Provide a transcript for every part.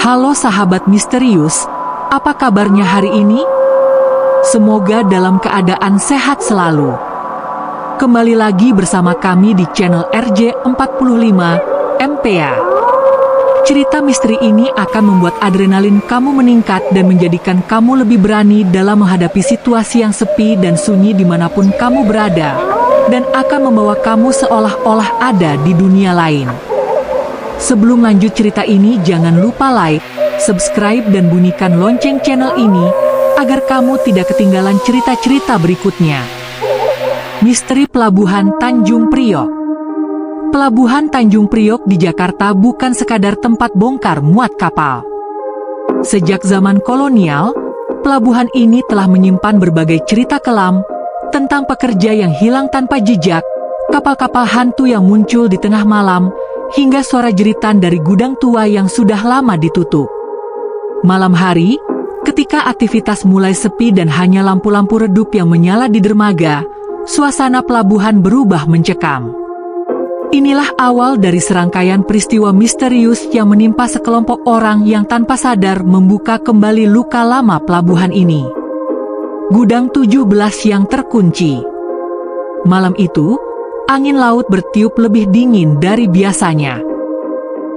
Halo sahabat misterius, apa kabarnya hari ini? Semoga dalam keadaan sehat selalu. Kembali lagi bersama kami di channel RJ45 MPA. Cerita misteri ini akan membuat adrenalin kamu meningkat dan menjadikan kamu lebih berani dalam menghadapi situasi yang sepi dan sunyi dimanapun kamu berada, dan akan membawa kamu seolah-olah ada di dunia lain. Sebelum lanjut cerita ini, jangan lupa like, subscribe, dan bunyikan lonceng channel ini, agar kamu tidak ketinggalan cerita-cerita berikutnya. Misteri Pelabuhan Tanjung Priok. Pelabuhan Tanjung Priok di Jakarta bukan sekadar tempat bongkar muat kapal. Sejak zaman kolonial, pelabuhan ini telah menyimpan berbagai cerita kelam tentang pekerja yang hilang tanpa jejak, kapal-kapal hantu yang muncul di tengah malam, hingga suara jeritan dari gudang tua yang sudah lama ditutup. Malam hari, ketika aktivitas mulai sepi dan hanya lampu-lampu redup yang menyala di dermaga, suasana pelabuhan berubah mencekam. Inilah awal dari serangkaian peristiwa misterius yang menimpa sekelompok orang yang tanpa sadar membuka kembali luka lama pelabuhan ini. Gudang 17 yang terkunci. Malam itu, angin laut bertiup lebih dingin dari biasanya.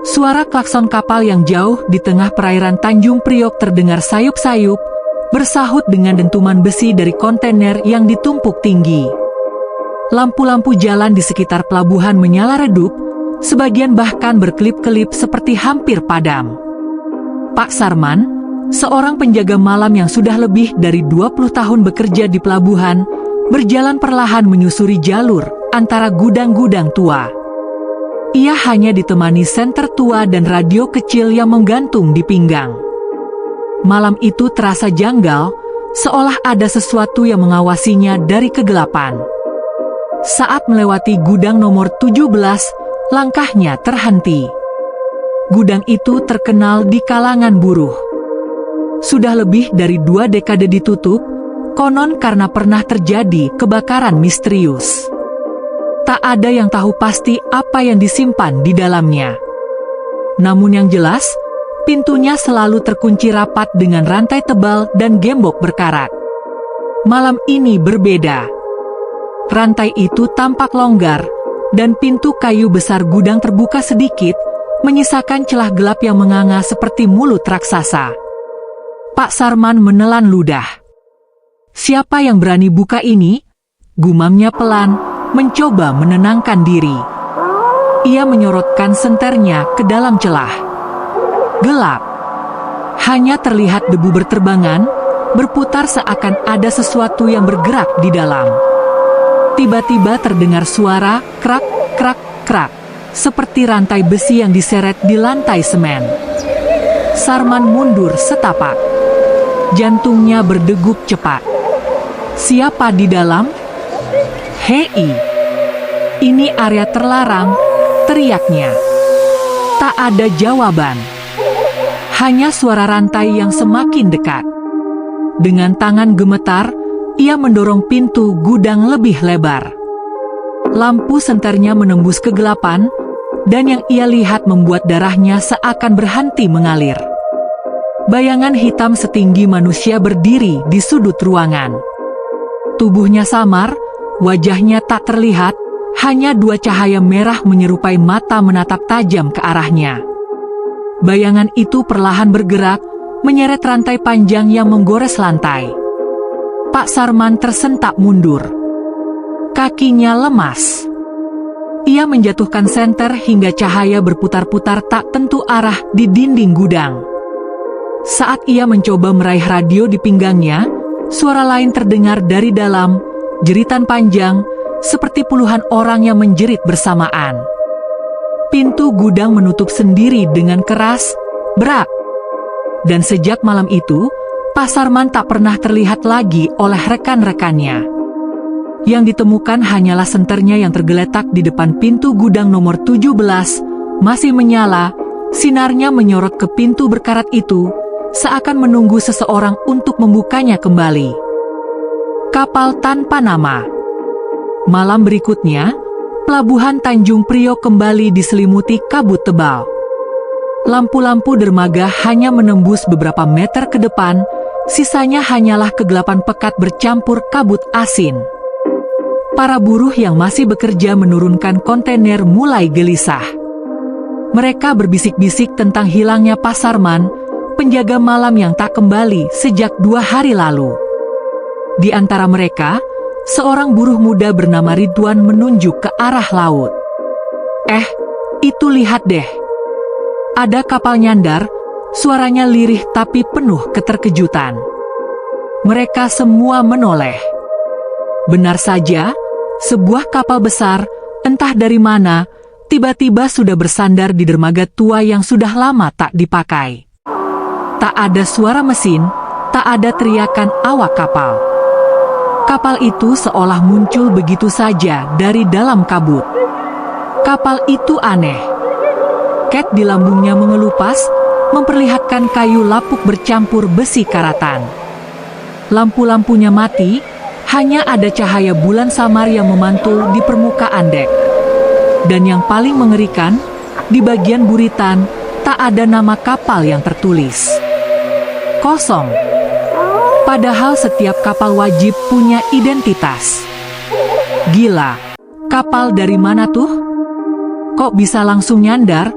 Suara klakson kapal yang jauh di tengah perairan Tanjung Priok terdengar sayup-sayup, bersahut dengan dentuman besi dari kontainer yang ditumpuk tinggi. Lampu-lampu jalan di sekitar pelabuhan menyala redup, sebagian bahkan berkelip-kelip seperti hampir padam. Pak Sarman, seorang penjaga malam yang sudah lebih dari 20 tahun bekerja di pelabuhan, berjalan perlahan menyusuri jalur antara gudang-gudang tua. Ia hanya ditemani senter tua dan radio kecil yang menggantung di pinggang. Malam itu terasa janggal, seolah ada sesuatu yang mengawasinya dari kegelapan. Saat melewati gudang nomor 17, langkahnya terhenti. Gudang itu terkenal di kalangan buruh. Sudah lebih dari 2 dekade ditutup, konon karena pernah terjadi kebakaran misterius. Tak ada yang tahu pasti apa yang disimpan di dalamnya. Namun yang jelas, pintunya selalu terkunci rapat dengan rantai tebal dan gembok berkarat. Malam ini berbeda. Rantai itu tampak longgar, dan pintu kayu besar gudang terbuka sedikit, menyisakan celah gelap yang menganga seperti mulut raksasa. Pak Sarman menelan ludah. Siapa yang berani buka ini? Gumamnya pelan, mencoba menenangkan diri. Ia menyorotkan senternya ke dalam celah. Gelap. Hanya terlihat debu berterbangan, berputar seakan ada sesuatu yang bergerak di dalam. Tiba-tiba terdengar suara krak, krak, krak, seperti rantai besi yang diseret di lantai semen. Sarman mundur setapak. Jantungnya berdegup cepat. Siapa di dalam? Hei, ini area terlarang, teriaknya. Tak ada jawaban. Hanya suara rantai yang semakin dekat. Dengan tangan gemetar, ia mendorong pintu gudang lebih lebar. Lampu senternya menembus kegelapan, dan yang ia lihat membuat darahnya seakan berhenti mengalir. Bayangan hitam setinggi manusia berdiri di sudut ruangan. Tubuhnya samar, wajahnya tak terlihat, hanya 2 cahaya merah menyerupai mata menatap tajam ke arahnya. Bayangan itu perlahan bergerak, menyeret rantai panjang yang menggores lantai. Pak Sarman tersentak mundur. Kakinya lemas. Ia menjatuhkan senter hingga cahaya berputar-putar tak tentu arah di dinding gudang. Saat ia mencoba meraih radio di pinggangnya, suara lain terdengar dari dalam, jeritan panjang, seperti puluhan orang yang menjerit bersamaan. Pintu gudang menutup sendiri dengan keras, brak. Dan sejak malam itu, Pak Sarman tak pernah terlihat lagi oleh rekan-rekannya. Yang ditemukan hanyalah senternya yang tergeletak di depan pintu gudang nomor 17, masih menyala, sinarnya menyorot ke pintu berkarat itu, seakan menunggu seseorang untuk membukanya kembali. Kapal tanpa nama. Malam berikutnya, pelabuhan Tanjung Priok kembali diselimuti kabut tebal. Lampu-lampu dermaga hanya menembus beberapa meter ke depan, sisanya hanyalah kegelapan pekat bercampur kabut asin. Para buruh yang masih bekerja menurunkan kontainer mulai gelisah. Mereka berbisik-bisik tentang hilangnya Pak Sarman, penjaga malam yang tak kembali sejak 2 hari lalu. Di antara mereka, seorang buruh muda bernama Ridwan menunjuk ke arah laut. Itu lihat deh. Ada kapal nyandar, suaranya lirih tapi penuh keterkejutan. Mereka semua menoleh. Benar saja, sebuah kapal besar, entah dari mana, tiba-tiba sudah bersandar di dermaga tua yang sudah lama tak dipakai. Tak ada suara mesin, tak ada teriakan awak kapal. Kapal itu seolah muncul begitu saja dari dalam kabut. Kapal itu aneh. Ket di lambungnya mengelupas, memperlihatkan kayu lapuk bercampur besi karatan. Lampu-lampunya mati, hanya ada cahaya bulan samar yang memantul di permukaan dek. Dan yang paling mengerikan, di bagian buritan, tak ada nama kapal yang tertulis. Kosong. Padahal setiap kapal wajib punya identitas. Gila, kapal dari mana tuh? Kok bisa langsung nyandar?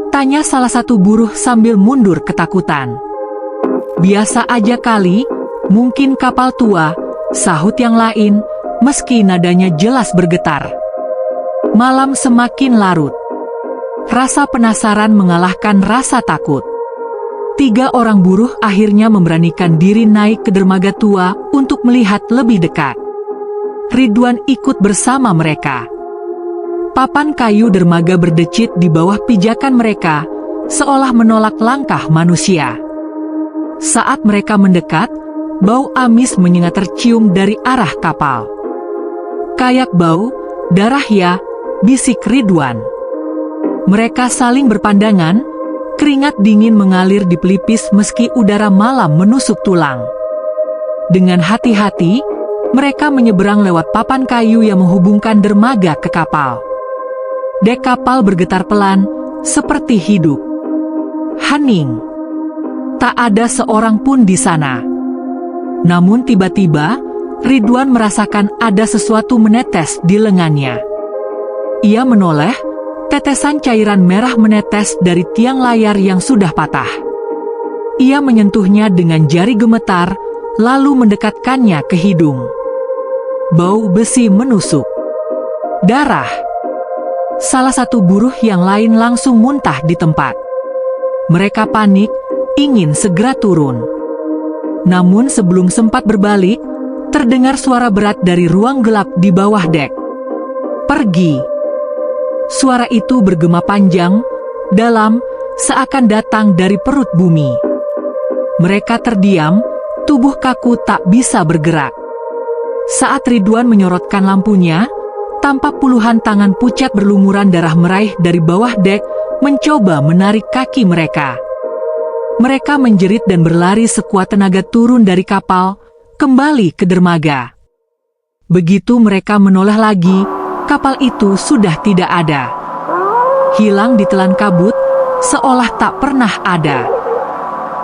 Tanya salah satu buruh sambil mundur ketakutan. Biasa aja kali, mungkin kapal tua, sahut yang lain, meski nadanya jelas bergetar. Malam semakin larut. Rasa penasaran mengalahkan rasa takut. 3 orang buruh akhirnya memberanikan diri naik ke dermaga tua untuk melihat lebih dekat. Ridwan ikut bersama mereka. Papan kayu dermaga berdecit di bawah pijakan mereka, seolah menolak langkah manusia. Saat mereka mendekat, bau amis menyengat tercium dari arah kapal. Kayak bau, darah ya, bisik Ridwan. Mereka saling berpandangan, keringat dingin mengalir di pelipis meski udara malam menusuk tulang. Dengan hati-hati, mereka menyeberang lewat papan kayu yang menghubungkan dermaga ke kapal. Dek kapal bergetar pelan, seperti hidup. Hening. Tak ada seorang pun di sana. Namun tiba-tiba, Ridwan merasakan ada sesuatu menetes di lengannya. Ia menoleh, tetesan cairan merah menetes dari tiang layar yang sudah patah. Ia menyentuhnya dengan jari gemetar, lalu mendekatkannya ke hidung. Bau besi menusuk. Darah. Salah satu buruh yang lain langsung muntah di tempat. Mereka panik, ingin segera turun. Namun sebelum sempat berbalik, terdengar suara berat dari ruang gelap di bawah dek. Pergi. Suara itu bergema panjang, dalam, seakan datang dari perut bumi. Mereka terdiam, tubuh kaku tak bisa bergerak. Saat Ridwan menyorotkan lampunya, tampak puluhan tangan pucat berlumuran darah meraih dari bawah dek, mencoba menarik kaki mereka. Mereka menjerit dan berlari sekuat tenaga turun dari kapal, kembali ke dermaga. Begitu mereka menoleh lagi, kapal itu sudah tidak ada. Hilang ditelan kabut, seolah tak pernah ada.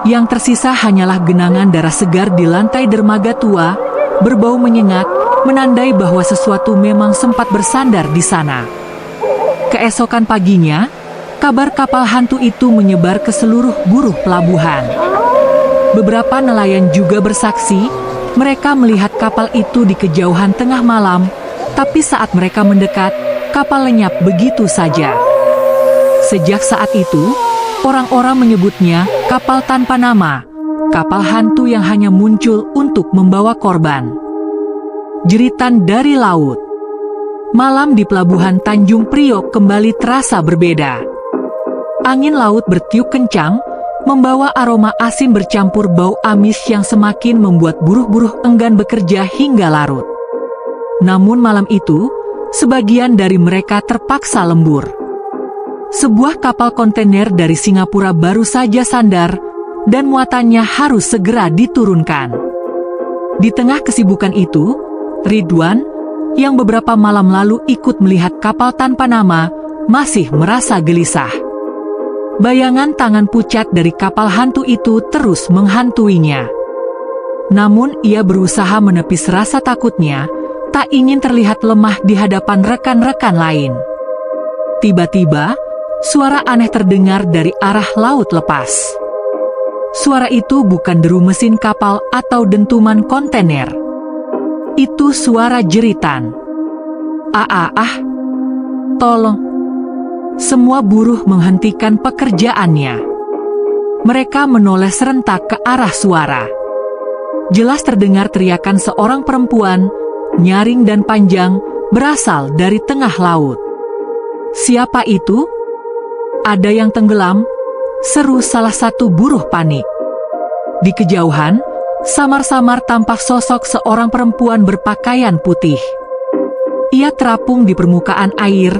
Yang tersisa hanyalah genangan darah segar di lantai dermaga tua, berbau menyengat, menandai bahwa sesuatu memang sempat bersandar di sana. Keesokan paginya, kabar kapal hantu itu menyebar ke seluruh buruh pelabuhan. Beberapa nelayan juga bersaksi, mereka melihat kapal itu di kejauhan tengah malam, tapi saat mereka mendekat, kapal lenyap begitu saja. Sejak saat itu, orang-orang menyebutnya kapal tanpa nama, kapal hantu yang hanya muncul untuk membawa korban. Jeritan dari laut. Malam di pelabuhan Tanjung Priok kembali terasa berbeda. Angin laut bertiup kencang, membawa aroma asin bercampur bau amis yang semakin membuat buruh-buruh enggan bekerja hingga larut. Namun malam itu, sebagian dari mereka terpaksa lembur. Sebuah kapal kontainer dari Singapura baru saja sandar, dan muatannya harus segera diturunkan. Di tengah kesibukan itu, Ridwan, yang beberapa malam lalu ikut melihat kapal tanpa nama, masih merasa gelisah. Bayangan tangan pucat dari kapal hantu itu terus menghantuinya. Namun ia berusaha menepis rasa takutnya, tak ingin terlihat lemah di hadapan rekan-rekan lain. Tiba-tiba, suara aneh terdengar dari arah laut lepas. Suara itu bukan deru mesin kapal atau dentuman kontainer. Itu suara jeritan. Tolong. Semua buruh menghentikan pekerjaannya. Mereka menoleh serentak ke arah suara. Jelas terdengar teriakan seorang perempuan, nyaring dan panjang, berasal dari tengah laut. Siapa itu? Ada yang tenggelam? Seru salah satu buruh panik. Di kejauhan, samar-samar tampak sosok seorang perempuan berpakaian putih. Ia terapung di permukaan air,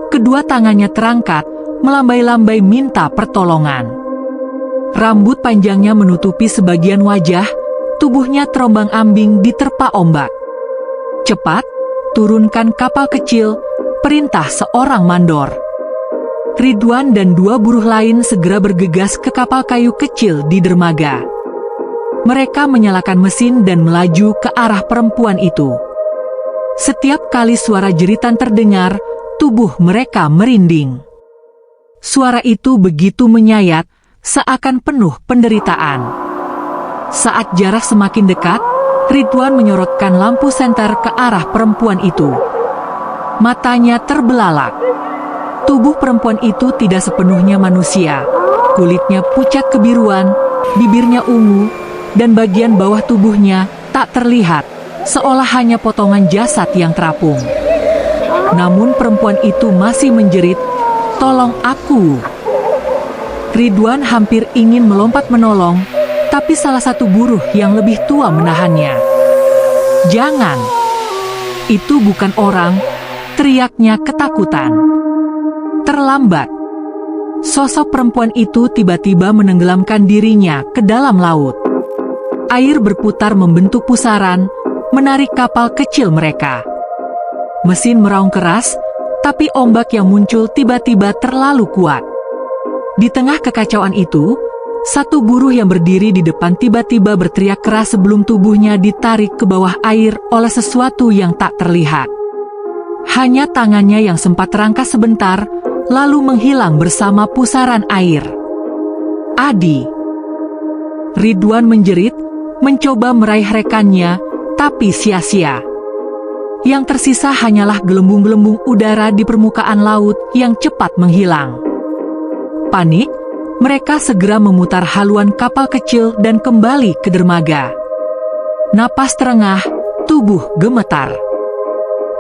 kedua tangannya terangkat, melambai-lambai minta pertolongan. Rambut panjangnya menutupi sebagian wajah, tubuhnya terombang-ambing diterpa ombak. Cepat, turunkan kapal kecil, perintah seorang mandor. Ridwan dan dua buruh lain segera bergegas ke kapal kayu kecil di dermaga. Mereka menyalakan mesin dan melaju ke arah perempuan itu. Setiap kali suara jeritan terdengar, tubuh mereka merinding. Suara itu begitu menyayat, seakan penuh penderitaan. Saat jarak semakin dekat, Ridwan menyorotkan lampu senter ke arah perempuan itu. Matanya terbelalak. Tubuh perempuan itu tidak sepenuhnya manusia. Kulitnya pucat kebiruan, bibirnya ungu, dan bagian bawah tubuhnya tak terlihat, seolah hanya potongan jasad yang terapung. Namun perempuan itu masih menjerit, "Tolong aku!" Ridwan hampir ingin melompat menolong, tapi salah satu buruh yang lebih tua menahannya. "Jangan! Itu bukan orang!" teriaknya ketakutan. Terlambat. Sosok perempuan itu tiba-tiba menenggelamkan dirinya ke dalam laut. Air berputar membentuk pusaran, menarik kapal kecil mereka. Mesin meraung keras, tapi ombak yang muncul tiba-tiba terlalu kuat. Di tengah kekacauan itu, satu buruh yang berdiri di depan tiba-tiba berteriak keras sebelum tubuhnya ditarik ke bawah air oleh sesuatu yang tak terlihat. Hanya tangannya yang sempat terangkat sebentar, lalu menghilang bersama pusaran air. "Adi!" Ridwan menjerit, mencoba meraih rekannya, tapi sia-sia. Yang tersisa hanyalah gelembung-gelembung udara di permukaan laut yang cepat menghilang. Panik, mereka segera memutar haluan kapal kecil dan kembali ke dermaga. Napas terengah, tubuh gemetar.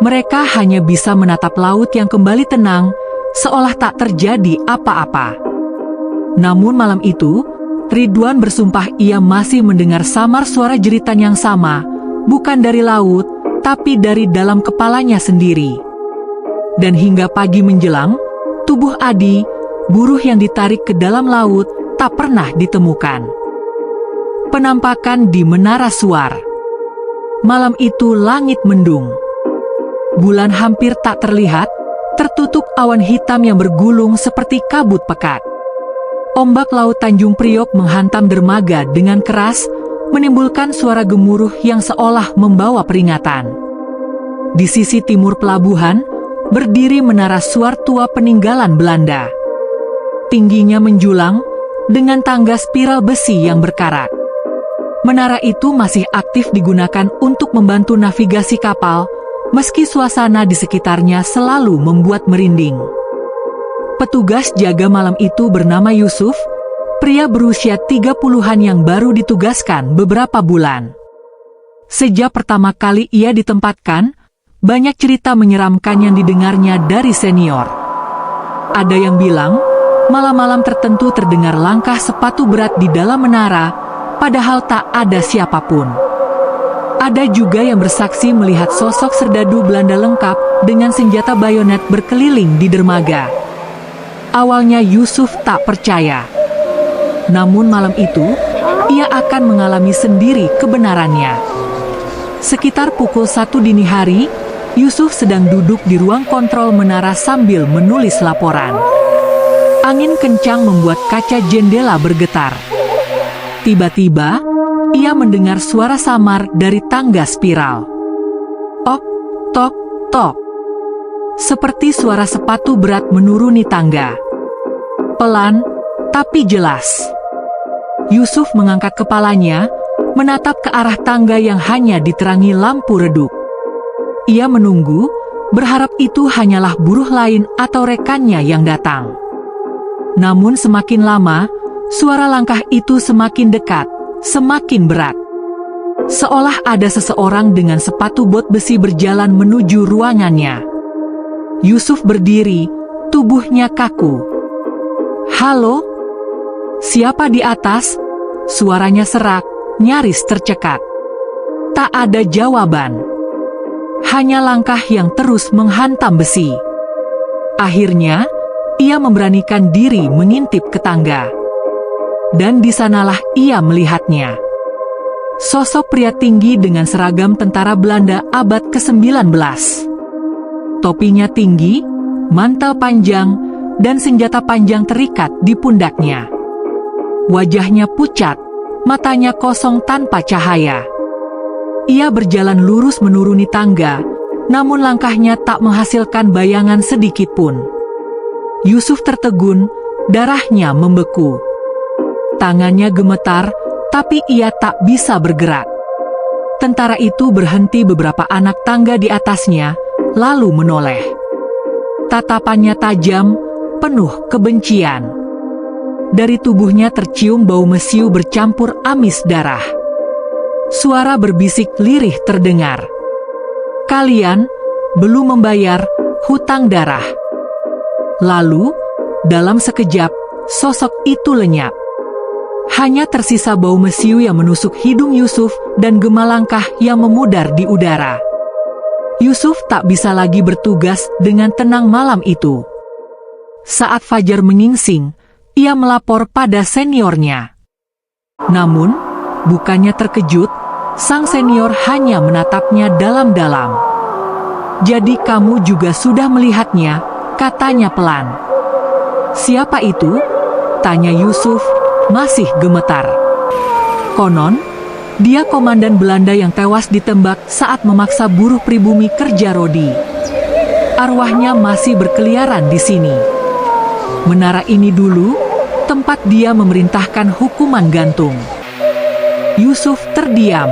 Mereka hanya bisa menatap laut yang kembali tenang, seolah tak terjadi apa-apa. Namun malam itu, Ridwan bersumpah ia masih mendengar samar suara jeritan yang sama, bukan dari laut, tapi dari dalam kepalanya sendiri. Dan hingga pagi menjelang, tubuh Adi, buruh yang ditarik ke dalam laut, tak pernah ditemukan. Penampakan di Menara Suar. Malam itu langit mendung. Bulan hampir tak terlihat, tertutup awan hitam yang bergulung seperti kabut pekat. Ombak laut Tanjung Priok menghantam dermaga dengan keras, menimbulkan suara gemuruh yang seolah membawa peringatan. Di sisi timur pelabuhan, berdiri menara Suar tua peninggalan Belanda. Tingginya menjulang, dengan tangga spiral besi yang berkarat. Menara itu masih aktif digunakan untuk membantu navigasi kapal, meski suasana di sekitarnya selalu membuat merinding. Petugas jaga malam itu bernama Yusuf, pria berusia 30-an yang baru ditugaskan beberapa bulan. Sejak pertama kali ia ditempatkan, banyak cerita menyeramkan yang didengarnya dari senior. Ada yang bilang, malam-malam tertentu terdengar langkah sepatu berat di dalam menara, padahal tak ada siapapun. Ada juga yang bersaksi melihat sosok serdadu Belanda lengkap dengan senjata bayonet berkeliling di dermaga. Awalnya Yusuf tak percaya. Namun malam itu, ia akan mengalami sendiri kebenarannya. Sekitar pukul 1 dini hari, Yusuf sedang duduk di ruang kontrol menara sambil menulis laporan. Angin kencang membuat kaca jendela bergetar. Tiba-tiba, ia mendengar suara samar dari tangga spiral. Ok, tok, tok. Seperti suara sepatu berat menuruni tangga. Pelan, tapi jelas. Yusuf mengangkat kepalanya, menatap ke arah tangga yang hanya diterangi lampu redup. Ia menunggu, berharap itu hanyalah buruh lain atau rekannya yang datang. Namun semakin lama, suara langkah itu semakin dekat, semakin berat. Seolah ada seseorang dengan sepatu bot besi berjalan menuju ruangannya. Yusuf berdiri, tubuhnya kaku. "Halo? Siapa di atas?" Suaranya serak, nyaris tercekat. Tak ada jawaban. Hanya langkah yang terus menghantam besi. Akhirnya, ia memberanikan diri mengintip ke tangga. Dan di sanalah ia melihatnya. Sosok pria tinggi dengan seragam tentara Belanda abad ke-19. Topinya tinggi, mantel panjang, dan senjata panjang terikat di pundaknya. Wajahnya pucat, matanya kosong tanpa cahaya. Ia berjalan lurus menuruni tangga, namun langkahnya tak menghasilkan bayangan sedikit pun. Yusuf tertegun, darahnya membeku. Tangannya gemetar, tapi ia tak bisa bergerak. Tentara itu berhenti beberapa anak tangga di atasnya, lalu menoleh. Tatapannya tajam, penuh kebencian. Dari tubuhnya tercium bau mesiu bercampur amis darah. Suara berbisik lirih terdengar. "Kalian belum membayar hutang darah." Lalu, dalam sekejap, sosok itu lenyap. Hanya tersisa bau mesiu yang menusuk hidung Yusuf dan gema langkah yang memudar di udara. Yusuf tak bisa lagi bertugas dengan tenang malam itu. Saat fajar menyingsing, ia melapor pada seniornya. Namun, bukannya terkejut, sang senior hanya menatapnya dalam-dalam. "Jadi kamu juga sudah melihatnya," katanya pelan. "Siapa itu?" tanya Yusuf, masih gemetar. "Konon, dia komandan Belanda yang tewas ditembak saat memaksa buruh pribumi kerja rodi. Arwahnya masih berkeliaran di sini. Menara ini dulu, tempat dia memerintahkan hukuman gantung." Yusuf terdiam.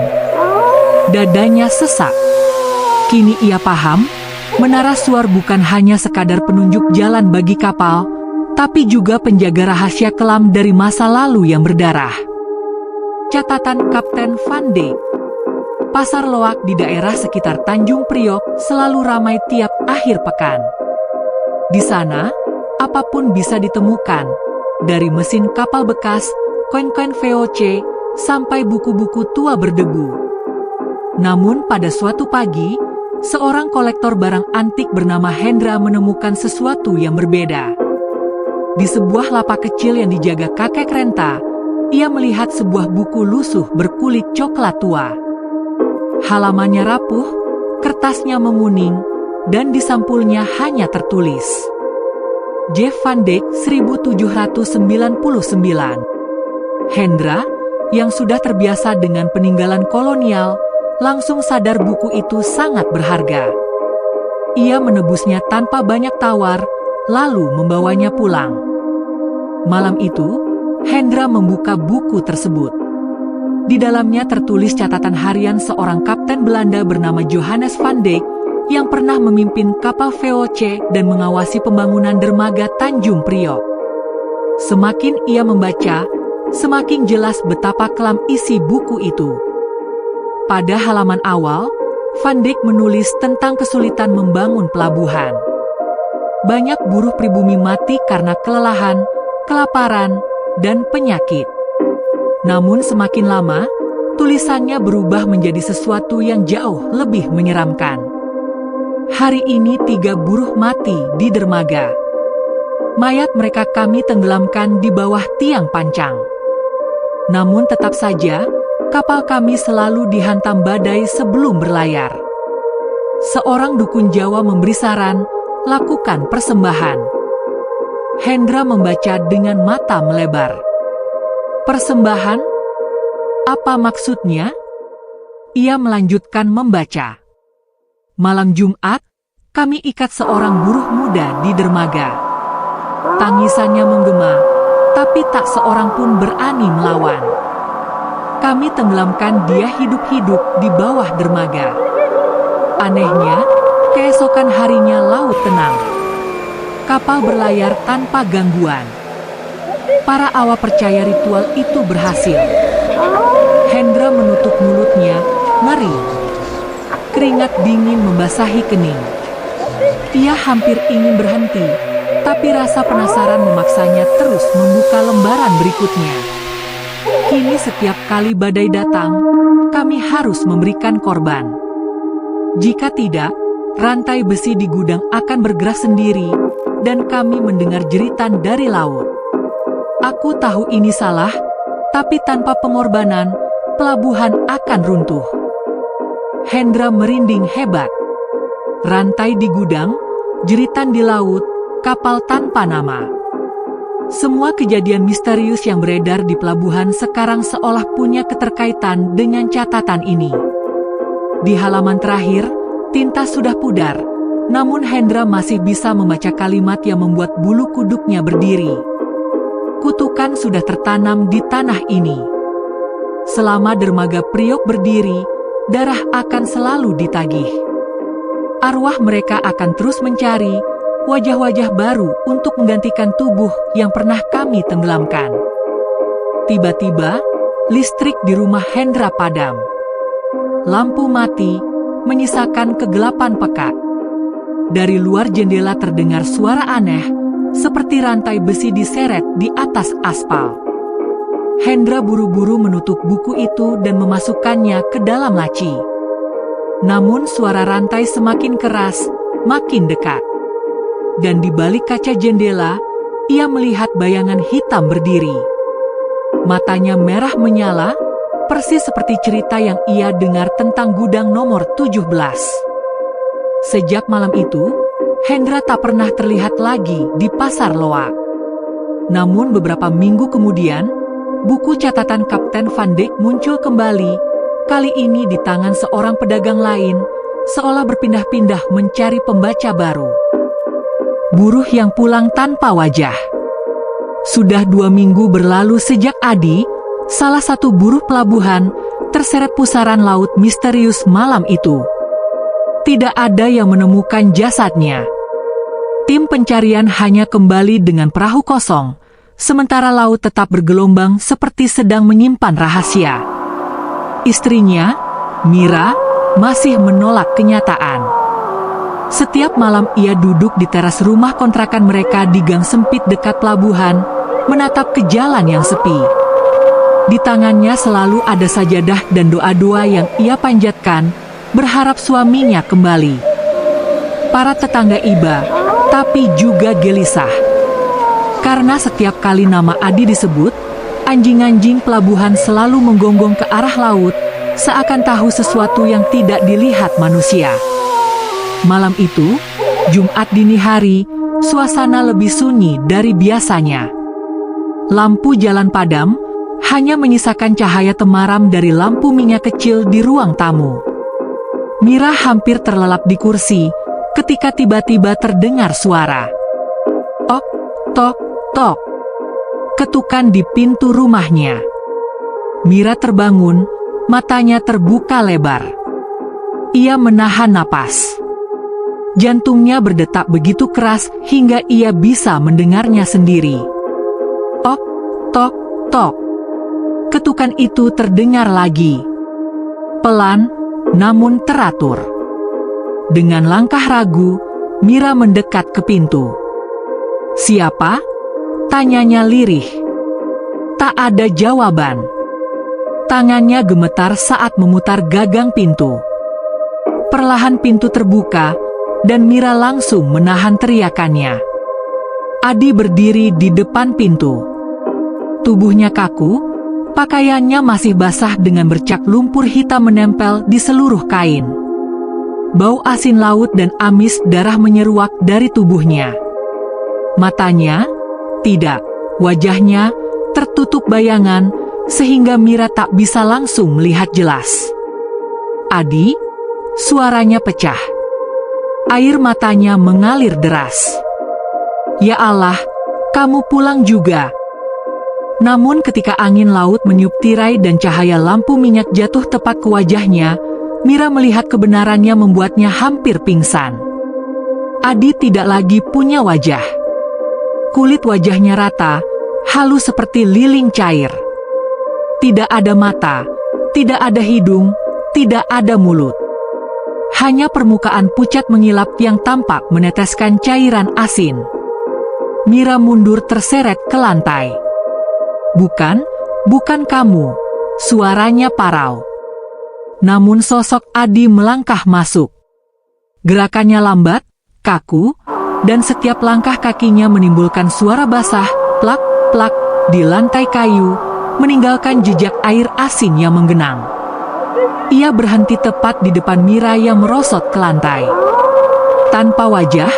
Dadanya sesak. Kini ia paham, menara suar bukan hanya sekadar penunjuk jalan bagi kapal, tapi juga penjaga rahasia kelam dari masa lalu yang berdarah. Catatan Kapten Van Dijk. Pasar loak di daerah sekitar Tanjung Priok selalu ramai tiap akhir pekan. Di sana, apapun bisa ditemukan, dari mesin kapal bekas, koin-koin VOC, sampai buku-buku tua berdebu. Namun pada suatu pagi, seorang kolektor barang antik bernama Hendra menemukan sesuatu yang berbeda. Di sebuah lapak kecil yang dijaga kakek renta, ia melihat sebuah buku lusuh berkulit coklat tua. Halamannya rapuh, kertasnya menguning, dan di sampulnya hanya tertulis J. Van Dijk 1799. Hendra, yang sudah terbiasa dengan peninggalan kolonial, langsung sadar buku itu sangat berharga. Ia menebusnya tanpa banyak tawar, lalu membawanya pulang. Malam itu, Hendra membuka buku tersebut. Di dalamnya tertulis catatan harian seorang kapten Belanda bernama Johannes Van Dijk yang pernah memimpin kapal VOC dan mengawasi pembangunan dermaga Tanjung Priok. Semakin ia membaca, semakin jelas betapa kelam isi buku itu. Pada halaman awal, Van Dijk menulis tentang kesulitan membangun pelabuhan. Banyak buruh pribumi mati karena kelelahan, kelaparan, dan penyakit. Namun semakin lama, tulisannya berubah menjadi sesuatu yang jauh lebih menyeramkan. Hari ini 3 buruh mati di dermaga. Mayat mereka kami tenggelamkan di bawah tiang pancang. Namun tetap saja, kapal kami selalu dihantam badai sebelum berlayar. Seorang dukun Jawa memberi saran, lakukan persembahan. Hendra membaca dengan mata melebar. Persembahan? Apa maksudnya? Ia melanjutkan membaca. Malam Jumat, kami ikat seorang buruh muda di dermaga. Tangisannya menggema, tapi tak seorang pun berani melawan. Kami tenggelamkan dia hidup-hidup di bawah dermaga. Anehnya, keesokan harinya laut tenang. Kapal berlayar tanpa gangguan. Para awak percaya ritual itu berhasil. Hendra menutup mulutnya, ngeri. Keringat dingin membasahi kening. Ia hampir ingin berhenti, tapi rasa penasaran memaksanya terus membuka lembaran berikutnya. Kini setiap kali badai datang, kami harus memberikan korban. Jika tidak, rantai besi di gudang akan bergerak sendiri, dan kami mendengar jeritan dari laut. Aku tahu ini salah, tapi tanpa pengorbanan, pelabuhan akan runtuh. Hendra merinding hebat. Rantai di gudang, jeritan di laut, kapal tanpa nama. Semua kejadian misterius yang beredar di pelabuhan sekarang seolah punya keterkaitan dengan catatan ini. Di halaman terakhir, tinta sudah pudar, namun Hendra masih bisa membaca kalimat yang membuat bulu kuduknya berdiri. Kutukan sudah tertanam di tanah ini. Selama dermaga Priok berdiri, darah akan selalu ditagih. Arwah mereka akan terus mencari wajah-wajah baru untuk menggantikan tubuh yang pernah kami tenggelamkan. Tiba-tiba, listrik di rumah Hendra padam. Lampu mati, menyisakan kegelapan pekat. Dari luar jendela terdengar suara aneh, seperti rantai besi diseret di atas aspal. Hendra buru-buru menutup buku itu dan memasukkannya ke dalam laci. Namun suara rantai semakin keras, makin dekat. Dan di balik kaca jendela, ia melihat bayangan hitam berdiri. Matanya merah menyala, persis seperti cerita yang ia dengar tentang gudang nomor 17. Sejak malam itu, Hendra tak pernah terlihat lagi di pasar loak. Namun beberapa minggu kemudian, buku catatan Kapten Van Dijk muncul kembali, kali ini di tangan seorang pedagang lain, seolah berpindah-pindah mencari pembaca baru. Buruh yang pulang tanpa wajah. Sudah 2 minggu berlalu sejak Adi, salah satu buruh pelabuhan, terseret pusaran laut misterius malam itu. Tidak ada yang menemukan jasadnya. Tim pencarian hanya kembali dengan perahu kosong, sementara laut tetap bergelombang seperti sedang menyimpan rahasia. Istrinya, Mira, masih menolak kenyataan. Setiap malam ia duduk di teras rumah kontrakan mereka di gang sempit dekat pelabuhan, menatap ke jalan yang sepi. Di tangannya selalu ada sajadah dan doa-doa yang ia panjatkan, berharap suaminya kembali. Para tetangga iba, tapi juga gelisah. Karena setiap kali nama Adi disebut, anjing-anjing pelabuhan selalu menggonggong ke arah laut, seakan tahu sesuatu yang tidak dilihat manusia. Malam itu, Jumat dini hari, suasana lebih sunyi dari biasanya. Lampu jalan padam, hanya menyisakan cahaya temaram dari lampu minyak kecil di ruang tamu. Mira hampir terlelap di kursi, ketika tiba-tiba terdengar suara. Tok, tok, tok. Ketukan di pintu rumahnya. Mira terbangun, matanya terbuka lebar. Ia menahan napas. Jantungnya berdetak begitu keras hingga ia bisa mendengarnya sendiri. Tok, tok, tok. Ketukan itu terdengar lagi. Pelan, namun teratur. Dengan langkah ragu, Mira mendekat ke pintu. Siapa? Tanyanya lirih. Tak ada jawaban. Tangannya gemetar saat memutar gagang pintu. Perlahan pintu terbuka, dan Mira langsung menahan teriakannya. Adi berdiri di depan pintu. Tubuhnya kaku, pakaiannya masih basah dengan bercak lumpur hitam menempel di seluruh kain. Bau asin laut dan amis darah menyeruak dari tubuhnya. Matanya, Tidak, wajahnya tertutup bayangan sehingga Mira tak bisa langsung melihat jelas. "Adi," suaranya pecah. Air matanya mengalir deras. "Ya Allah, kamu pulang juga." Namun ketika angin laut meniup tirai dan cahaya lampu minyak jatuh tepat ke wajahnya, Mira melihat kebenarannya membuatnya hampir pingsan. Adi tidak lagi punya wajah. Kulit wajahnya rata, halus seperti lilin cair. Tidak ada mata, tidak ada hidung, tidak ada mulut. Hanya permukaan pucat mengilap yang tampak meneteskan cairan asin. Mira mundur terseret ke lantai. Bukan kamu," suaranya parau. Namun sosok Adi melangkah masuk. Gerakannya lambat, kaku, dan setiap langkah kakinya menimbulkan suara basah, plak-plak, di lantai kayu, meninggalkan jejak air asin yang menggenang. Ia berhenti tepat di depan Mira yang merosot ke lantai. Tanpa wajah,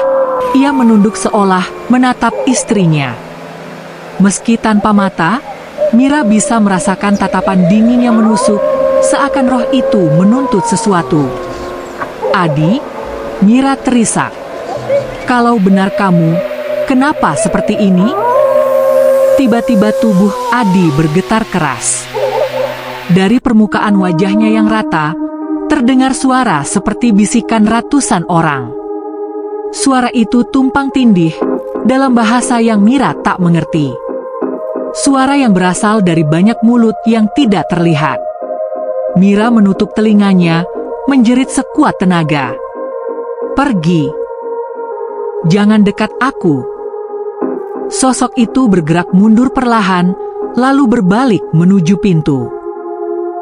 ia menunduk seolah menatap istrinya. Meski tanpa mata, Mira bisa merasakan tatapan dingin yang menusuk, seakan roh itu menuntut sesuatu. "Adi," Mira terisak. "Kalau benar kamu, kenapa seperti ini?" Tiba-tiba tubuh Adi bergetar keras. Dari permukaan wajahnya yang rata, terdengar suara seperti bisikan ratusan orang. Suara itu tumpang tindih, dalam bahasa yang Mira tak mengerti. Suara yang berasal dari banyak mulut yang tidak terlihat. Mira menutup telinganya, menjerit sekuat tenaga. "Pergi! Jangan dekat aku!" Sosok itu bergerak mundur perlahan, lalu berbalik menuju pintu.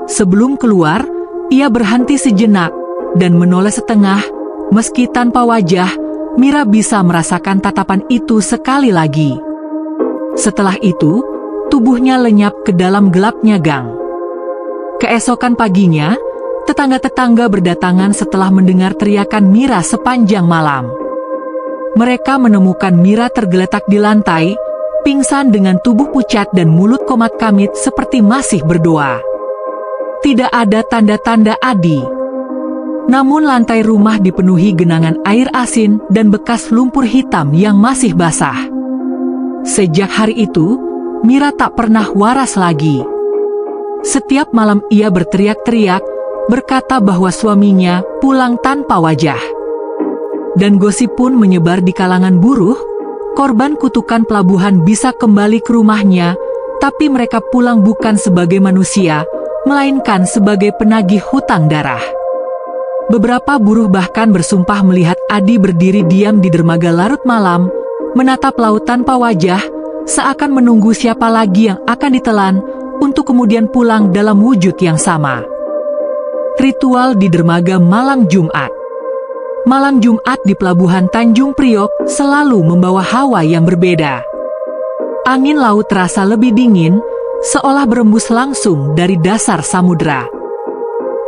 Sebelum keluar, ia berhenti sejenak dan menoleh setengah. Meski tanpa wajah, Mira bisa merasakan tatapan itu sekali lagi. Setelah itu, tubuhnya lenyap ke dalam gelapnya gang. Keesokan paginya, tetangga-tetangga berdatangan setelah mendengar teriakan Mira sepanjang malam. Mereka menemukan Mira tergeletak di lantai, pingsan dengan tubuh pucat dan mulut komat-kamit seperti masih berdoa. Tidak ada tanda-tanda Adi. Namun lantai rumah dipenuhi genangan air asin dan bekas lumpur hitam yang masih basah. Sejak hari itu, Mira tak pernah waras lagi. Setiap malam ia berteriak-teriak, berkata bahwa suaminya pulang tanpa wajah. Dan gosip pun menyebar di kalangan buruh, korban kutukan pelabuhan bisa kembali ke rumahnya, tapi mereka pulang bukan sebagai manusia, melainkan sebagai penagih hutang darah. Beberapa buruh bahkan bersumpah melihat Adi berdiri diam di dermaga larut malam, menatap laut tanpa wajah, seakan menunggu siapa lagi yang akan ditelan, untuk kemudian pulang dalam wujud yang sama. Ritual di dermaga malam Jumat. Malam Jumat di pelabuhan Tanjung Priok selalu membawa hawa yang berbeda. Angin laut terasa lebih dingin, seolah berembus langsung dari dasar samudera.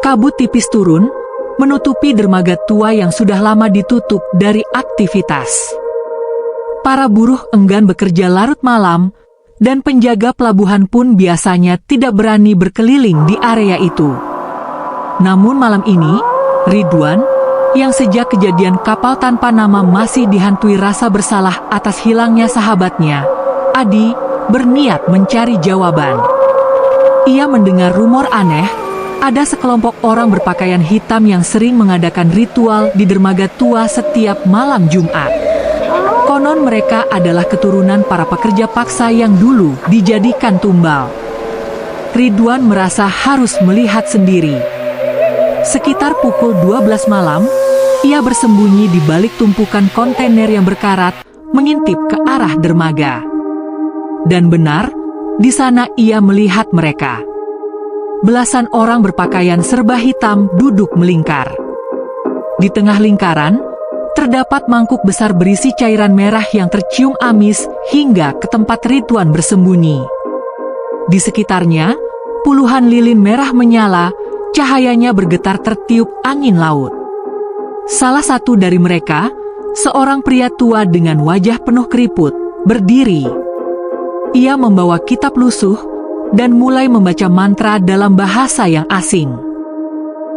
Kabut tipis turun, menutupi dermaga tua yang sudah lama ditutup dari aktivitas. Para buruh enggan bekerja larut malam, dan penjaga pelabuhan pun biasanya tidak berani berkeliling di area itu. Namun malam ini, Ridwan, yang sejak kejadian kapal tanpa nama masih dihantui rasa bersalah atas hilangnya sahabatnya, Adi, berniat mencari jawaban. Ia mendengar rumor aneh, ada sekelompok orang berpakaian hitam yang sering mengadakan ritual di dermaga tua setiap malam Jumat. Konon mereka adalah keturunan para pekerja paksa yang dulu dijadikan tumbal. Ridwan merasa harus melihat sendiri. Sekitar pukul 12 malam, ia bersembunyi di balik tumpukan kontainer yang berkarat, mengintip ke arah dermaga. Dan benar, di sana ia melihat mereka. Belasan orang berpakaian serba hitam duduk melingkar. Di tengah lingkaran, terdapat mangkuk besar berisi cairan merah yang tercium amis hingga ke tempat Ridwan bersembunyi. Di sekitarnya, puluhan lilin merah menyala, cahayanya bergetar tertiup angin laut. Salah satu dari mereka, seorang pria tua dengan wajah penuh keriput, berdiri. Ia membawa kitab lusuh dan mulai membaca mantra dalam bahasa yang asing.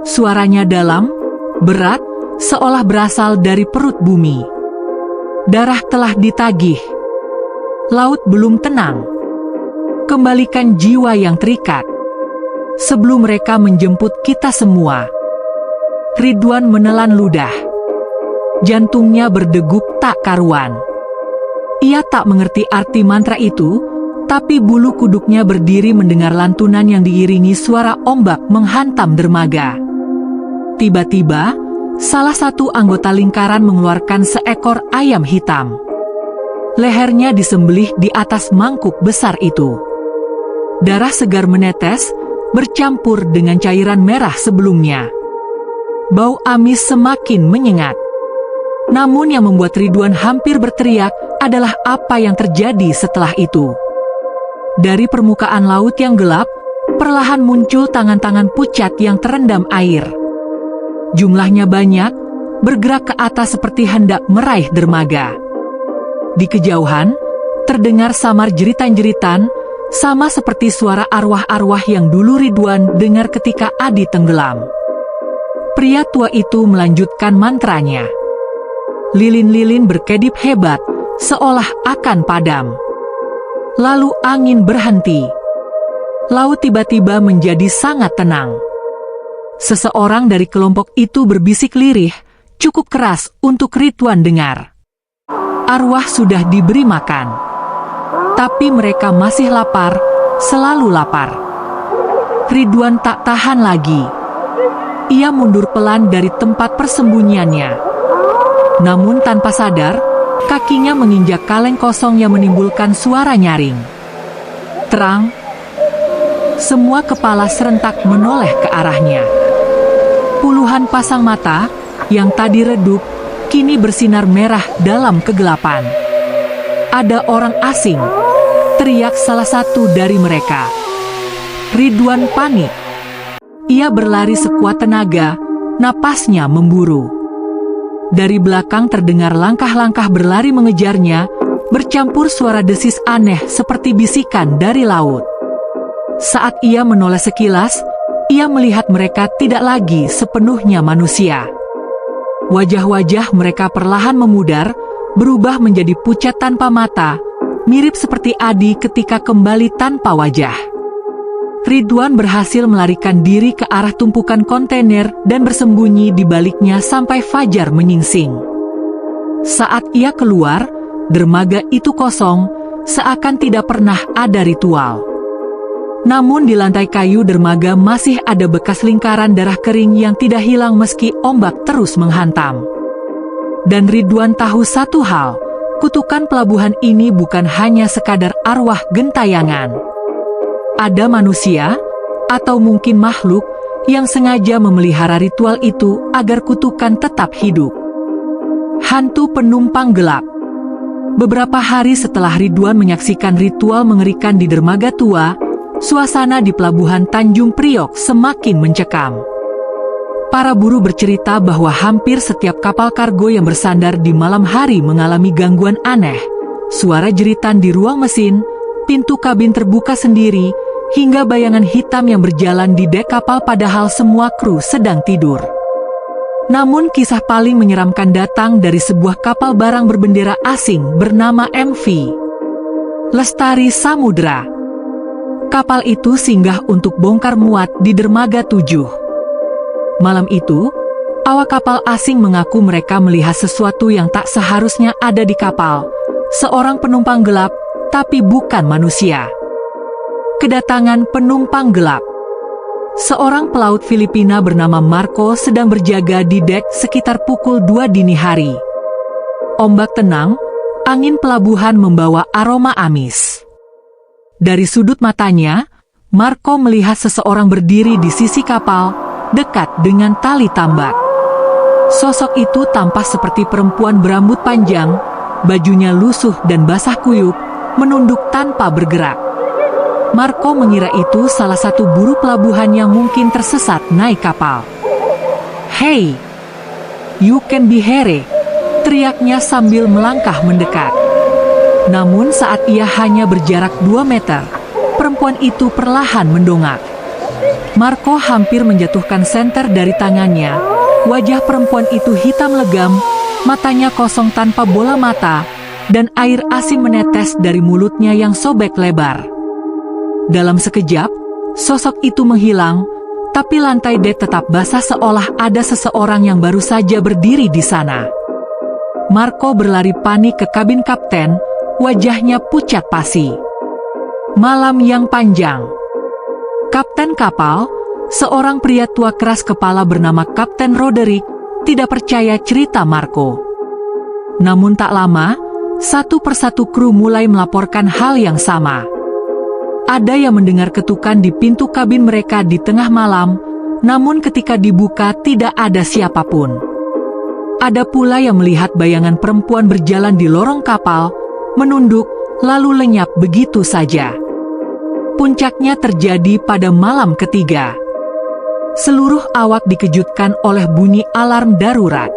Suaranya dalam, berat, seolah berasal dari perut bumi. Darah telah ditagih. Laut belum tenang. Kembalikan jiwa yang terikat sebelum mereka menjemput kita semua. Ridwan menelan ludah. Jantungnya berdegup tak karuan. Ia tak mengerti arti mantra itu, tapi bulu kuduknya berdiri mendengar lantunan yang diiringi suara ombak menghantam dermaga. Tiba-tiba, salah satu anggota lingkaran mengeluarkan seekor ayam hitam. Lehernya disembelih di atas mangkuk besar itu. Darah segar menetes, bercampur dengan cairan merah sebelumnya. Bau amis semakin menyengat. Namun yang membuat Ridwan hampir berteriak adalah apa yang terjadi setelah itu. Dari permukaan laut yang gelap, perlahan muncul tangan-tangan pucat yang terendam air. Jumlahnya banyak, bergerak ke atas seperti hendak meraih dermaga. Di kejauhan, terdengar samar jeritan-jeritan, sama seperti suara arwah-arwah yang dulu Ridwan dengar ketika Adi tenggelam. Pria tua itu melanjutkan mantranya. Lilin-lilin berkedip hebat, seolah akan padam. Lalu angin berhenti. Laut tiba-tiba menjadi sangat tenang. Seseorang dari kelompok itu berbisik lirih, cukup keras untuk Ridwan dengar. Arwah sudah diberi makan. Tapi mereka masih lapar, selalu lapar. Ridwan tak tahan lagi. Ia mundur pelan dari tempat persembunyiannya. Namun tanpa sadar, kakinya menginjak kaleng kosong yang menimbulkan suara nyaring. Terang. Semua kepala serentak menoleh ke arahnya. Puluhan pasang mata, yang tadi redup, kini bersinar merah dalam kegelapan. Ada orang asing, teriak salah satu dari mereka. Ridwan panik. Ia berlari sekuat tenaga, napasnya memburu. Dari belakang terdengar langkah-langkah berlari mengejarnya, bercampur suara desis aneh seperti bisikan dari laut. Saat ia menoleh sekilas, ia melihat mereka tidak lagi sepenuhnya manusia. Wajah-wajah mereka perlahan memudar, berubah menjadi pucat tanpa mata, mirip seperti Adi ketika kembali tanpa wajah. Ridwan berhasil melarikan diri ke arah tumpukan kontainer dan bersembunyi di baliknya sampai fajar menyingsing. Saat ia keluar, dermaga itu kosong, seakan tidak pernah ada ritual. Namun di lantai kayu dermaga masih ada bekas lingkaran darah kering yang tidak hilang meski ombak terus menghantam. Dan Ridwan tahu satu hal, kutukan pelabuhan ini bukan hanya sekadar arwah gentayangan. Ada manusia, atau mungkin makhluk, yang sengaja memelihara ritual itu agar kutukan tetap hidup. Hantu penumpang gelap. Beberapa hari setelah Ridwan menyaksikan ritual mengerikan di dermaga tua, suasana di pelabuhan Tanjung Priok semakin mencekam. Para buruh bercerita bahwa hampir setiap kapal kargo yang bersandar di malam hari mengalami gangguan aneh, suara jeritan di ruang mesin, pintu kabin terbuka sendiri, hingga bayangan hitam yang berjalan di dek kapal padahal semua kru sedang tidur. Namun kisah paling menyeramkan datang dari sebuah kapal barang berbendera asing bernama MV Lestari Samudra. Kapal itu singgah untuk bongkar muat di dermaga 7. Malam itu, awak kapal asing mengaku mereka melihat sesuatu yang tak seharusnya ada di kapal, seorang penumpang gelap, tapi bukan manusia. Kedatangan penumpang gelap. Seorang pelaut Filipina bernama Marco sedang berjaga di dek sekitar pukul 2 dini hari. Ombak tenang, angin pelabuhan membawa aroma amis. Dari sudut matanya, Marco melihat seseorang berdiri di sisi kapal, dekat dengan tali tambak. Sosok itu tampak seperti perempuan berambut panjang, bajunya lusuh dan basah kuyup, menunduk tanpa bergerak. Marco mengira itu salah satu buruh pelabuhan yang mungkin tersesat naik kapal. "Hey, you can be here," teriaknya sambil melangkah mendekat. Namun saat ia hanya berjarak 2 meter, perempuan itu perlahan mendongak. Marco hampir menjatuhkan senter dari tangannya. Wajah perempuan itu hitam legam, matanya kosong tanpa bola mata, dan air asin menetes dari mulutnya yang sobek lebar. Dalam sekejap, sosok itu menghilang, tapi lantai dek tetap basah seolah ada seseorang yang baru saja berdiri di sana. Marco berlari panik ke kabin kapten, wajahnya pucat pasi. Malam yang panjang. Kapten kapal, seorang pria tua keras kepala bernama Kapten Roderick, tidak percaya cerita Marco. Namun tak lama, satu persatu kru mulai melaporkan hal yang sama. Ada yang mendengar ketukan di pintu kabin mereka di tengah malam, namun ketika dibuka tidak ada siapapun. Ada pula yang melihat bayangan perempuan berjalan di lorong kapal, menunduk, lalu lenyap begitu saja. Puncaknya terjadi pada malam ketiga. Seluruh awak dikejutkan oleh bunyi alarm darurat.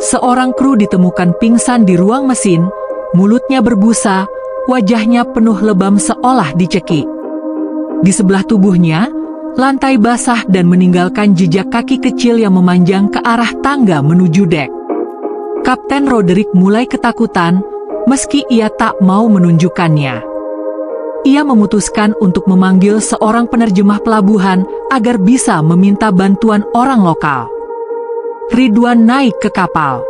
Seorang kru ditemukan pingsan di ruang mesin, mulutnya berbusa, wajahnya penuh lebam seolah dicekik. Di sebelah tubuhnya, lantai basah dan meninggalkan jejak kaki kecil yang memanjang ke arah tangga menuju dek. Kapten Roderick mulai ketakutan, meski ia tak mau menunjukkannya. Ia memutuskan untuk memanggil seorang penerjemah pelabuhan agar bisa meminta bantuan orang lokal. Ridwan naik ke kapal.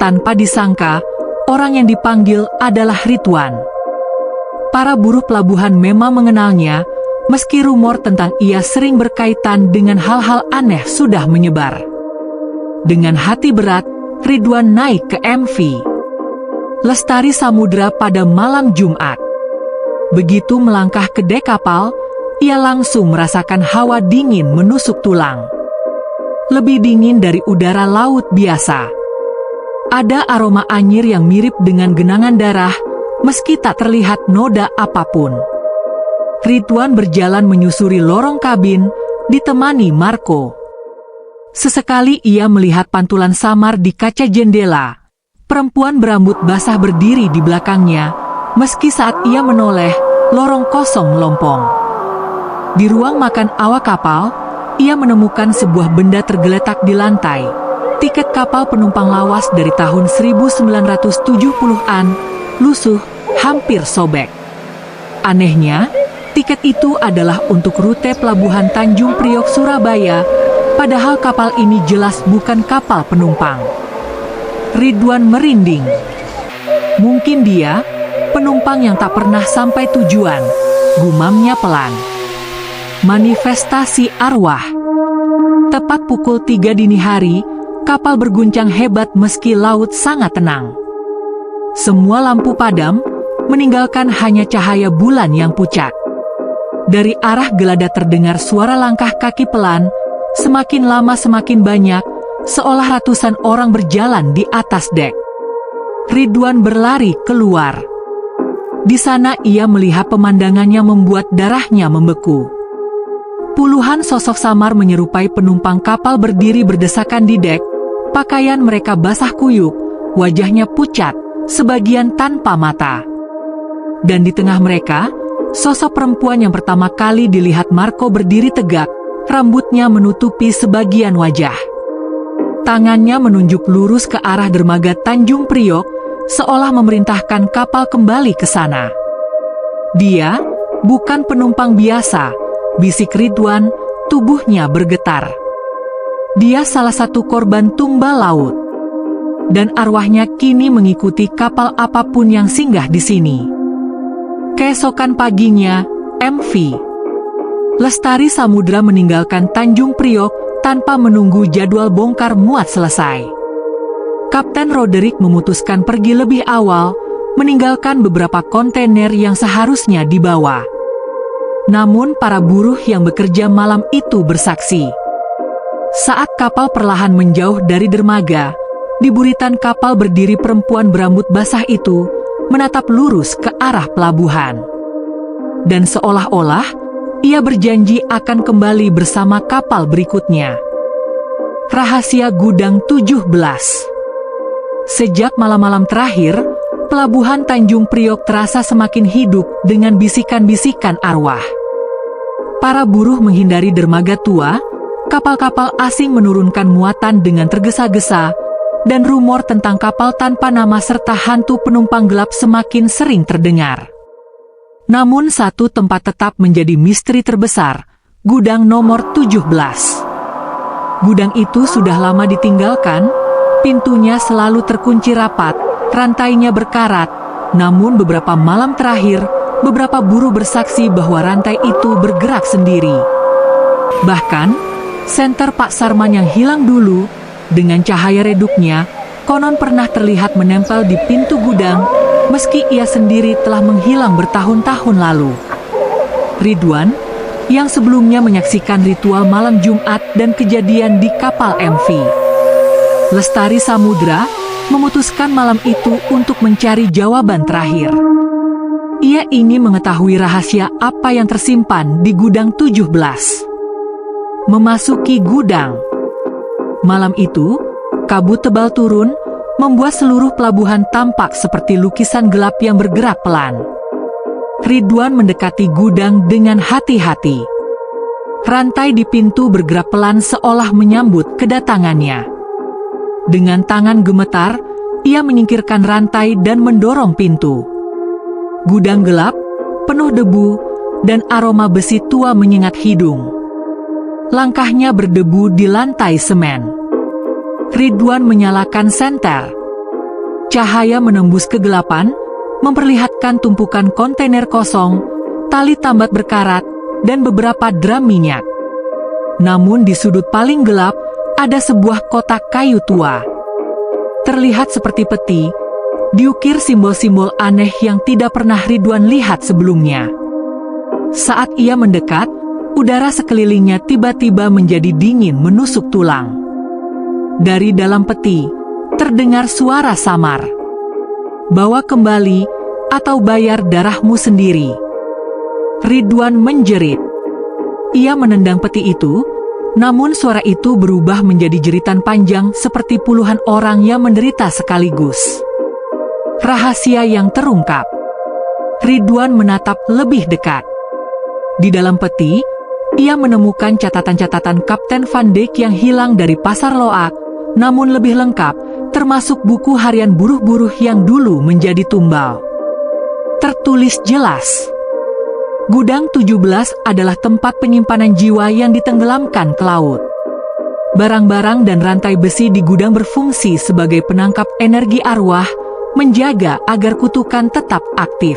Tanpa disangka, orang yang dipanggil adalah Ridwan. Para buruh pelabuhan memang mengenalnya, meski rumor tentang ia sering berkaitan dengan hal-hal aneh sudah menyebar. Dengan hati berat, Ridwan naik ke MV Lestari Samudra pada malam Jumat. Begitu melangkah ke dek kapal, ia langsung merasakan hawa dingin menusuk tulang. Lebih dingin dari udara laut biasa. Ada aroma anyir yang mirip dengan genangan darah, meski tak terlihat noda apapun. Ridwan berjalan menyusuri lorong kabin, ditemani Marco. Sesekali ia melihat pantulan samar di kaca jendela. Perempuan berambut basah berdiri di belakangnya, meski saat ia menoleh, lorong kosong melompong. Di ruang makan awak kapal, ia menemukan sebuah benda tergeletak di lantai. Tiket kapal penumpang lawas dari tahun 1970-an, lusuh, hampir sobek. Anehnya, tiket itu adalah untuk rute pelabuhan Tanjung Priok Surabaya, padahal kapal ini jelas bukan kapal penumpang. Ridwan merinding. Mungkin dia penumpang yang tak pernah sampai tujuan, gumamnya pelan. Manifestasi arwah. Tepat pukul 3 dini hari, kapal berguncang hebat meski laut sangat tenang. Semua lampu padam, meninggalkan hanya cahaya bulan yang pucat. Dari arah gelada terdengar suara langkah kaki pelan, semakin lama semakin banyak, seolah ratusan orang berjalan di atas dek. Ridwan berlari keluar. Di sana ia melihat pemandangannya membuat darahnya membeku. Puluhan sosok samar menyerupai penumpang kapal berdiri berdesakan di dek, pakaian mereka basah kuyup, wajahnya pucat, sebagian tanpa mata. Dan di tengah mereka, sosok perempuan yang pertama kali dilihat Marco berdiri tegak, rambutnya menutupi sebagian wajah. Tangannya menunjuk lurus ke arah dermaga Tanjung Priok, seolah memerintahkan kapal kembali ke sana. Dia bukan penumpang biasa, bisik Ridwan, tubuhnya bergetar. Dia salah satu korban tumbal laut. Dan arwahnya kini mengikuti kapal apapun yang singgah di sini. Keesokan paginya, MV Lestari Samudra meninggalkan Tanjung Priok tanpa menunggu jadwal bongkar muat selesai. Kapten Roderick memutuskan pergi lebih awal, meninggalkan beberapa kontainer yang seharusnya dibawa. Namun para buruh yang bekerja malam itu bersaksi. Saat kapal perlahan menjauh dari dermaga, di buritan kapal berdiri perempuan berambut basah itu, menatap lurus ke arah pelabuhan. Dan seolah-olah, ia berjanji akan kembali bersama kapal berikutnya. Rahasia Gudang 17. Sejak malam-malam terakhir, Pelabuhan Tanjung Priok terasa semakin hidup dengan bisikan-bisikan arwah. Para buruh menghindari dermaga tua, kapal-kapal asing menurunkan muatan dengan tergesa-gesa, dan rumor tentang kapal tanpa nama serta hantu penumpang gelap semakin sering terdengar. Namun satu tempat tetap menjadi misteri terbesar, gudang nomor 17. Gudang itu sudah lama ditinggalkan, pintunya selalu terkunci rapat, rantainya berkarat, namun beberapa malam terakhir, beberapa buruh bersaksi bahwa rantai itu bergerak sendiri. Bahkan, senter Pak Sarman yang hilang dulu, dengan cahaya redupnya, konon pernah terlihat menempel di pintu gudang, meski ia sendiri telah menghilang bertahun-tahun lalu. Ridwan, yang sebelumnya menyaksikan ritual malam Jumat dan kejadian di kapal MV Lestari Samudra, memutuskan malam itu untuk mencari jawaban terakhir. Ia ingin mengetahui rahasia apa yang tersimpan di gudang 17. Memasuki gudang. Malam itu, kabut tebal turun, membuat seluruh pelabuhan tampak seperti lukisan gelap yang bergerak pelan. Ridwan mendekati gudang dengan hati-hati. Rantai di pintu bergerak pelan seolah menyambut kedatangannya. Dengan tangan gemetar, ia menyingkirkan rantai dan mendorong pintu. Gudang gelap, penuh debu, dan aroma besi tua menyengat hidung. Langkahnya berdebu di lantai semen. Ridwan menyalakan senter. Cahaya menembus kegelapan, memperlihatkan tumpukan kontainer kosong, tali tambat berkarat, dan beberapa drum minyak. Namun di sudut paling gelap, ada sebuah kotak kayu tua. Terlihat seperti peti, diukir simbol-simbol aneh yang tidak pernah Ridwan lihat sebelumnya. Saat ia mendekat, udara sekelilingnya tiba-tiba menjadi dingin menusuk tulang. Dari dalam peti, terdengar suara samar. Bawa kembali, atau bayar darahmu sendiri. Ridwan menjerit. Ia menendang peti itu, namun suara itu berubah menjadi jeritan panjang seperti puluhan orang yang menderita sekaligus. Rahasia yang terungkap. Ridwan menatap lebih dekat. Di dalam peti, ia menemukan catatan-catatan Kapten Van Dijk yang hilang dari Pasar Loak, namun lebih lengkap, termasuk buku harian buruh-buruh yang dulu menjadi tumbal. Tertulis jelas. Gudang 17 adalah tempat penyimpanan jiwa yang ditenggelamkan ke laut. Barang-barang dan rantai besi di gudang berfungsi sebagai penangkap energi arwah, menjaga agar kutukan tetap aktif.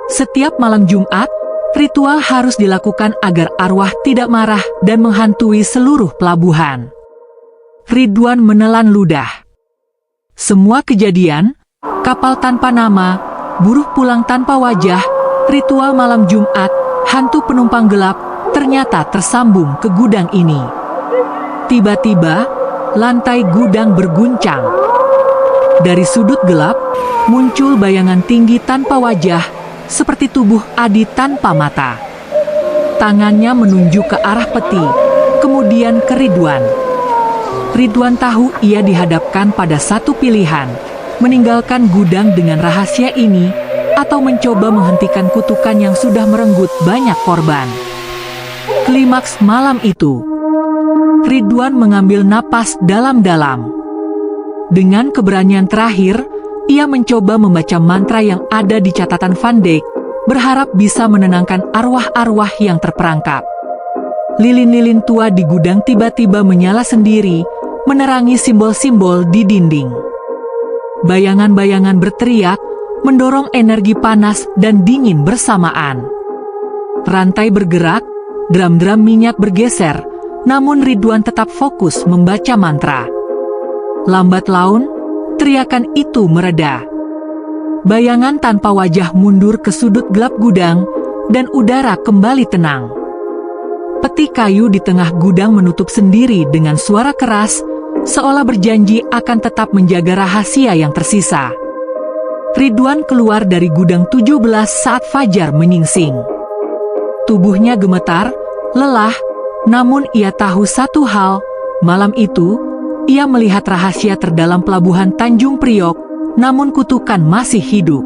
Setiap malam Jumat, ritual harus dilakukan agar arwah tidak marah dan menghantui seluruh pelabuhan. Ridwan menelan ludah. Semua kejadian, kapal tanpa nama, buruh pulang tanpa wajah, ritual malam Jumat, hantu penumpang gelap, ternyata tersambung ke gudang ini. Tiba-tiba, lantai gudang berguncang. Dari sudut gelap, muncul bayangan tinggi tanpa wajah, seperti tubuh Adi tanpa mata. Tangannya menunjuk ke arah peti, kemudian ke Ridwan. Ridwan tahu ia dihadapkan pada satu pilihan, meninggalkan gudang dengan rahasia ini, atau mencoba menghentikan kutukan yang sudah merenggut banyak korban. Klimaks malam itu, Ridwan mengambil napas dalam-dalam. Dengan keberanian terakhir, ia mencoba membaca mantra yang ada di catatan Van Dijk, berharap bisa menenangkan arwah-arwah yang terperangkap. Lilin-lilin tua di gudang tiba-tiba menyala sendiri, menerangi simbol-simbol di dinding. Bayangan-bayangan berteriak, mendorong energi panas dan dingin bersamaan. Rantai bergerak, drum-drum minyak bergeser, namun Ridwan tetap fokus membaca mantra. Lambat laun, teriakan itu mereda. Bayangan tanpa wajah mundur ke sudut gelap gudang, dan udara kembali tenang. Peti kayu di tengah gudang menutup sendiri dengan suara keras, seolah berjanji akan tetap menjaga rahasia yang tersisa. Ridwan keluar dari gudang 17 saat fajar menyingsing. Tubuhnya gemetar, lelah, namun ia tahu satu hal, malam itu, ia melihat rahasia terdalam pelabuhan Tanjung Priok, namun kutukan masih hidup.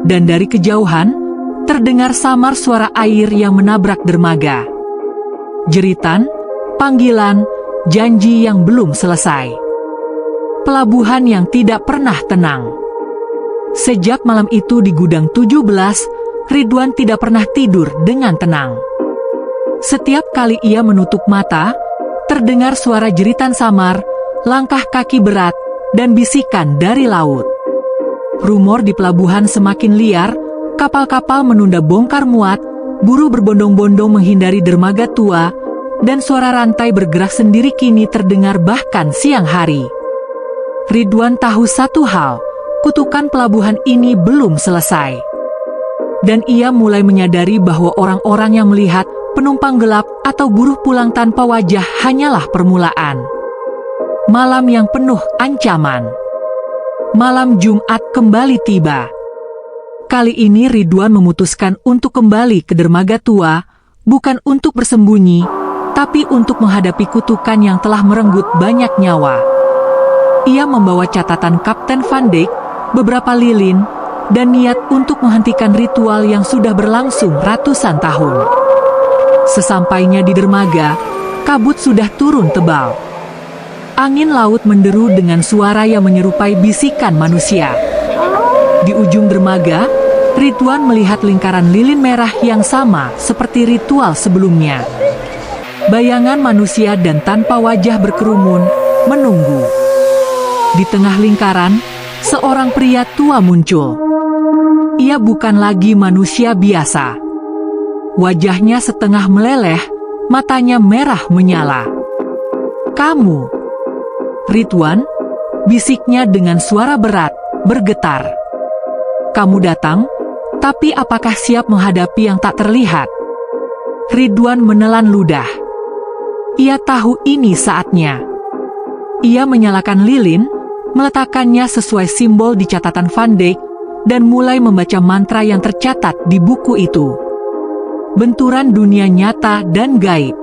Dan dari kejauhan, terdengar samar suara air yang menabrak dermaga. Jeritan, panggilan, janji yang belum selesai. Pelabuhan yang tidak pernah tenang. Sejak malam itu di gudang 17, Ridwan tidak pernah tidur dengan tenang. Setiap kali ia menutup mata, terdengar suara jeritan samar, langkah kaki berat, dan bisikan dari laut. Rumor di pelabuhan semakin liar, kapal-kapal menunda bongkar muat, buruh berbondong-bondong menghindari dermaga tua, dan suara rantai bergerak sendiri kini terdengar bahkan siang hari. Ridwan tahu satu hal, kutukan pelabuhan ini belum selesai. Dan ia mulai menyadari bahwa orang-orang yang melihat penumpang gelap atau buruh pulang tanpa wajah hanyalah permulaan. Malam yang penuh ancaman. Malam Jumat kembali tiba. Kali ini Ridwan memutuskan untuk kembali ke dermaga tua, bukan untuk bersembunyi, tapi untuk menghadapi kutukan yang telah merenggut banyak nyawa. Ia membawa catatan Kapten Van Dijk, beberapa lilin, dan niat untuk menghentikan ritual yang sudah berlangsung ratusan tahun. Sesampainya di dermaga, kabut sudah turun tebal. Angin laut menderu dengan suara yang menyerupai bisikan manusia. Di ujung dermaga, Ridwan melihat lingkaran lilin merah yang sama seperti ritual sebelumnya. Bayangan manusia dan tanpa wajah berkerumun, menunggu. Di tengah lingkaran, seorang pria tua muncul. Ia bukan lagi manusia biasa. Wajahnya setengah meleleh, matanya merah menyala. "Kamu?" "Ridwan," bisiknya dengan suara berat, bergetar. "Kamu datang, tapi apakah siap menghadapi yang tak terlihat?" Ridwan menelan ludah. Ia tahu ini saatnya. Ia menyalakan lilin, meletakkannya sesuai simbol di catatan Van Dijk, dan mulai membaca mantra yang tercatat di buku itu. Benturan dunia nyata dan gaib.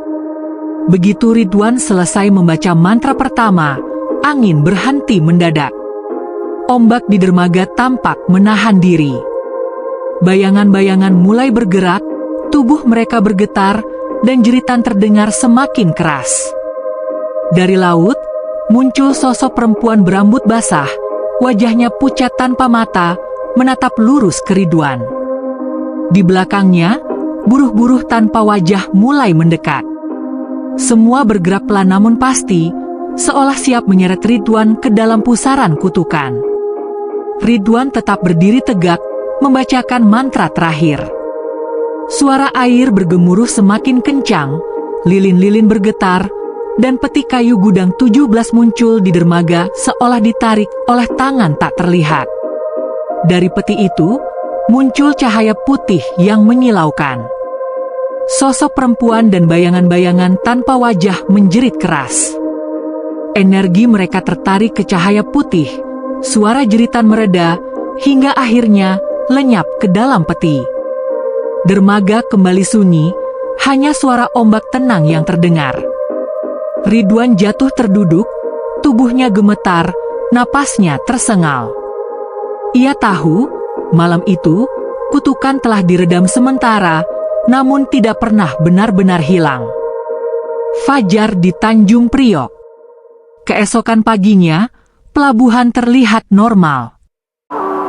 Begitu Ridwan selesai membaca mantra pertama, angin berhenti mendadak. Ombak di dermaga tampak menahan diri. Bayangan-bayangan mulai bergerak, tubuh mereka bergetar, dan jeritan terdengar semakin keras. Dari laut, muncul sosok perempuan berambut basah, wajahnya pucat tanpa mata, menatap lurus ke Ridwan. Di belakangnya, buruh-buruh tanpa wajah mulai mendekat. Semua bergerak pelan namun pasti, seolah siap menyeret Ridwan ke dalam pusaran kutukan. Ridwan tetap berdiri tegak, membacakan mantra terakhir. Suara air bergemuruh semakin kencang, lilin-lilin bergetar, dan peti kayu gudang 17 muncul di dermaga seolah ditarik oleh tangan tak terlihat. Dari peti itu, muncul cahaya putih yang menyilaukan. Sosok perempuan dan bayangan-bayangan tanpa wajah menjerit keras. Energi mereka tertarik ke cahaya putih, suara jeritan mereda, hingga akhirnya lenyap ke dalam peti. Dermaga kembali sunyi, hanya suara ombak tenang yang terdengar. Ridwan jatuh terduduk, tubuhnya gemetar, napasnya tersengal. Ia tahu, malam itu, kutukan telah diredam sementara, namun tidak pernah benar-benar hilang. Fajar di Tanjung Priok. Keesokan paginya, pelabuhan terlihat normal.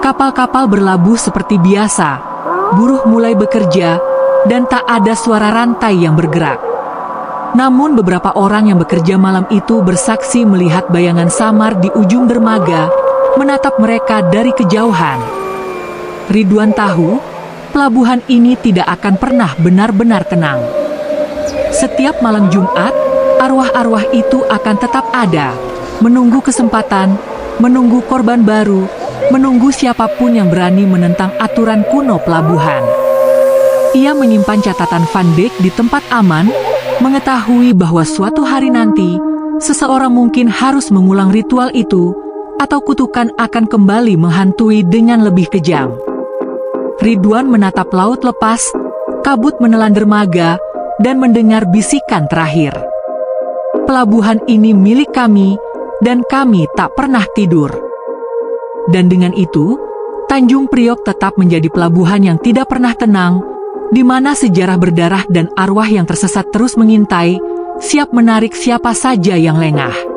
Kapal-kapal berlabuh seperti biasa, buruh mulai bekerja, dan tak ada suara rantai yang bergerak. Namun beberapa orang yang bekerja malam itu bersaksi melihat bayangan samar di ujung dermaga, menatap mereka dari kejauhan. Ridwan tahu, pelabuhan ini tidak akan pernah benar-benar tenang. Setiap malam Jumat, arwah-arwah itu akan tetap ada, menunggu kesempatan, menunggu korban baru, menunggu siapapun yang berani menentang aturan kuno pelabuhan. Ia menyimpan catatan Van Dijk di tempat aman, mengetahui bahwa suatu hari nanti, seseorang mungkin harus mengulang ritual itu, atau kutukan akan kembali menghantui dengan lebih kejam. Ridwan menatap laut lepas, kabut menelan dermaga, dan mendengar bisikan terakhir. "Pelabuhan ini milik kami, dan kami tak pernah tidur." Dan dengan itu, Tanjung Priok tetap menjadi pelabuhan yang tidak pernah tenang, di mana sejarah berdarah dan arwah yang tersesat terus mengintai, siap menarik siapa saja yang lengah.